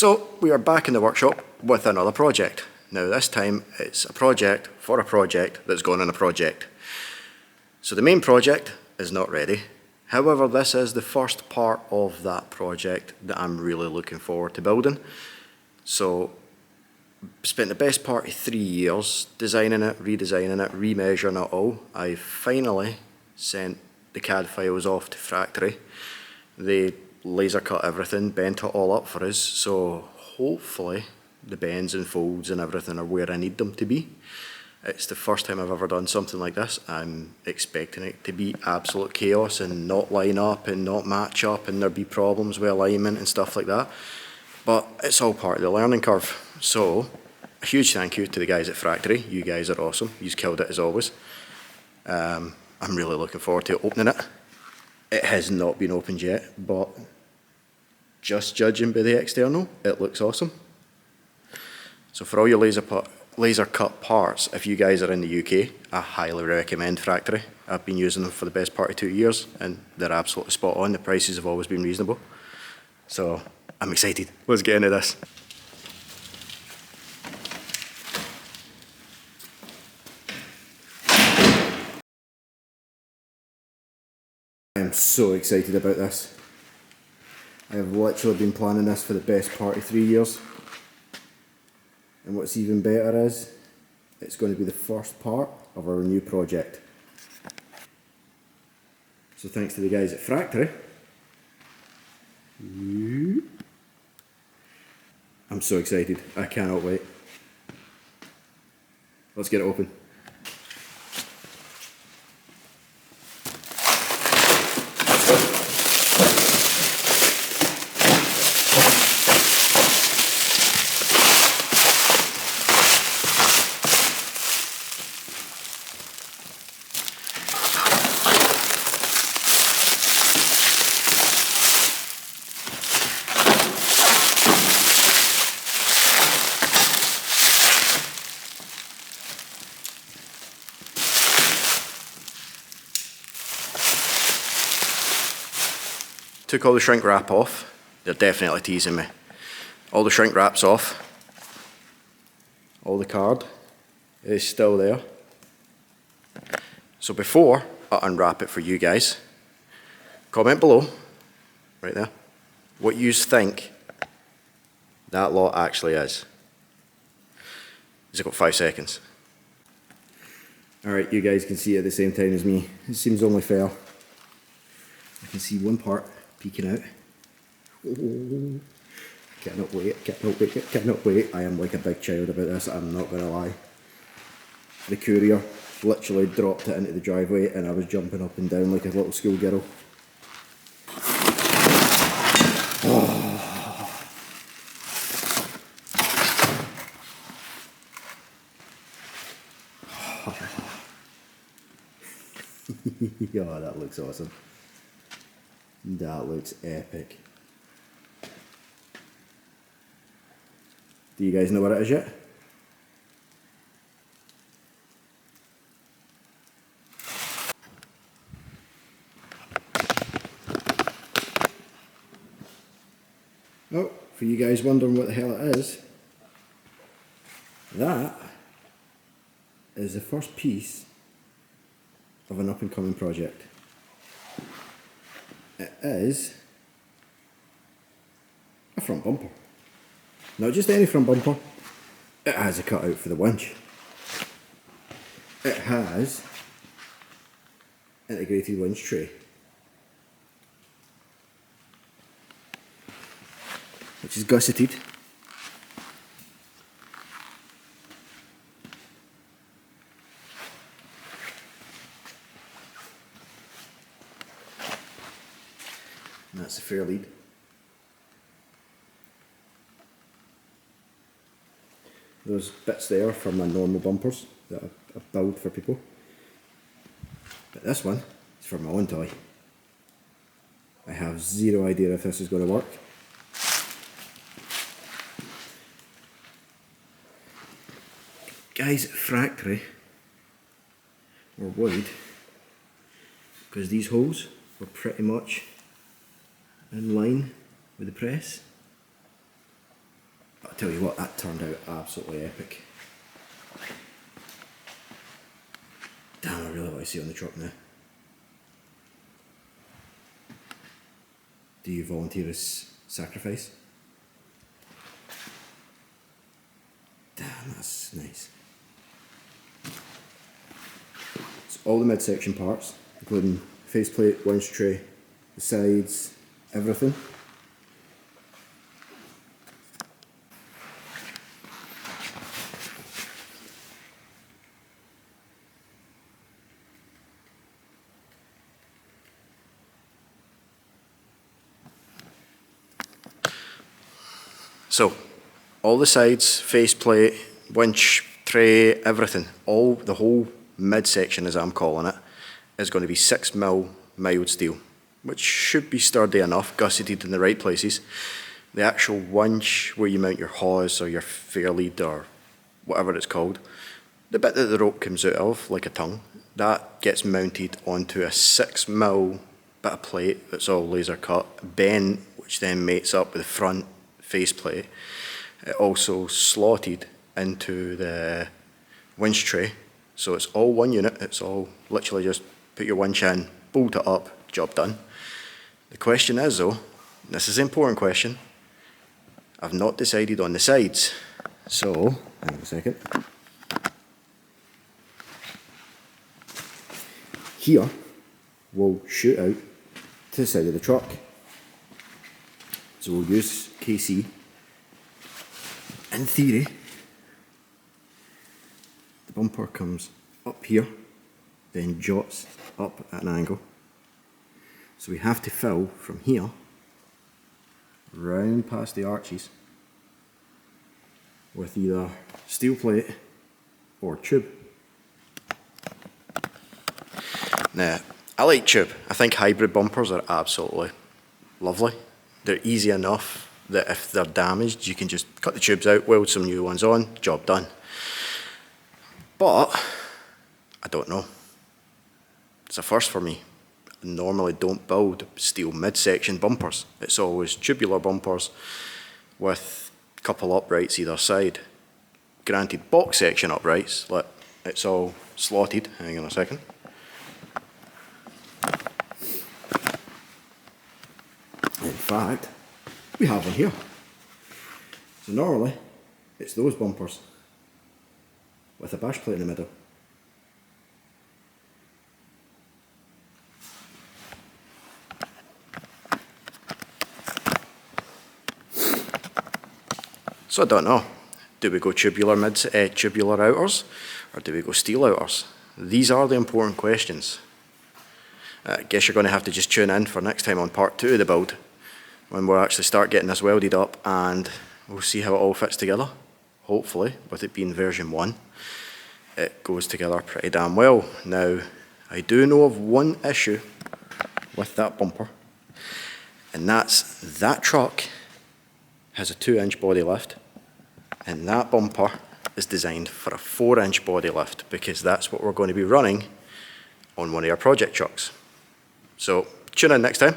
So we are back in the workshop with another project. Now this time it's a project for a project that's gone on a project. So the main project is not ready. However, this is the first part of that project that I'm really looking forward to building. So spent the best part of 3 years designing it, redesigning it, remeasuring it all. I finally sent the CAD files off to factory. They laser cut everything, bent it all up for us, so hopefully the bends and folds and everything are where I need them to be. It's the first time I've ever done something like this. I'm expecting it to be absolute chaos and not line up and not match up and there'll be problems with alignment and stuff like that. But it's all part of the learning curve. So a huge thank you to the guys at factory. You guys are awesome. You've killed it as always. I'm really looking forward to opening it. It has not been opened yet, but just judging by the external, it looks awesome. So for all your laser cut parts, if you guys are in the UK, I highly recommend Factory. I've been using them for the best part of 2 years and they're absolutely spot on. The prices have always been reasonable. So I'm excited. Let's get into this. I am so excited about this. I have literally been planning this for the best part of 3 years. And what's even better is, it's going to be the first part of our new project. So thanks to the guys at Factory. I'm so excited. I cannot wait. Let's get it open. Took all the shrink wrap off. They're definitely teasing me. All the shrink wrap's off. All the card is still there. So before I unwrap it for you guys, comment below, right there, what you think that lot actually is. You've got 5 seconds. Alright, you guys can see it at the same time as me. It seems only fair. I can see one part peeking out. Oh, cannot wait, cannot wait, cannot wait. I am like a big child about this, I'm not going to lie. The courier literally dropped it into the driveway and I was jumping up and down like a little schoolgirl. Oh. Oh, that looks awesome. That looks epic. Do you guys know what it is yet? Oh, for you guys wondering what the hell it is, that is the first piece of an up and coming project. It is a front bumper. Not just any front bumper, it has a cutout for the winch. It has integrated winch tray, which is gusseted. And that's the fair lead. Those bits there for my normal bumpers that I build for people. But this one is for my own toy. I have zero idea if this is going to work. Guys at Factory were worried because these holes were pretty much in line with the press. I tell you what, that turned out absolutely epic. Damn, I really want to see it on the truck now. Do you volunteer as sacrifice? Damn, that's nice. So all the midsection parts, including faceplate, winch tray, the sides, everything. So, all the sides, faceplate, winch, tray, everything, the whole midsection, as I'm calling it, is going to be 6mm mild steel, which should be sturdy enough, gusseted in the right places. The actual winch, where you mount your hawse or your fairlead or whatever it's called, the bit that the rope comes out of, like a tongue, that gets mounted onto a 6mm bit of plate that's all laser cut, bent, which then mates up with the front faceplate. It also slotted into the winch tray, so it's all one unit. It's all literally just put your winch in, bolt it up, job done. The question is though, this is an important question, I've not decided on the sides. So, hang on a second. Here will shoot out to the side of the truck. So we'll use KC. In theory, the bumper comes up here, then jots up at an angle. So we have to fill from here, round past the arches, with either steel plate or tube. Now, I like tube. I think hybrid bumpers are absolutely lovely. They're easy enough that if they're damaged, you can just cut the tubes out, weld some new ones on, job done. But, I don't know. It's a first for me. I normally don't build steel midsection bumpers. It's always tubular bumpers with a couple uprights either side. Granted, box section uprights, like it's all slotted. Hang on a second. In fact, we have one here. So normally, it's those bumpers with a bash plate in the middle. So I don't know. Do we go tubular outers, or do we go steel outers? These are the important questions. I guess you're going to have to just tune in for next time on part 2 of the build, when we'll actually start getting this welded up and we'll see how it all fits together. Hopefully, with it being version 1, it goes together pretty damn well. Now, I do know of one issue with that bumper, and that's that truck has a 2-inch body lift, and that bumper is designed for a 4-inch body lift, because that's what we're going to be running on one of our project trucks. So, tune in next time.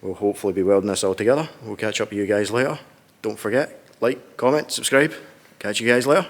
We'll hopefully be welding this all together. We'll catch up with you guys later. Don't forget, like, comment, subscribe. Catch you guys later.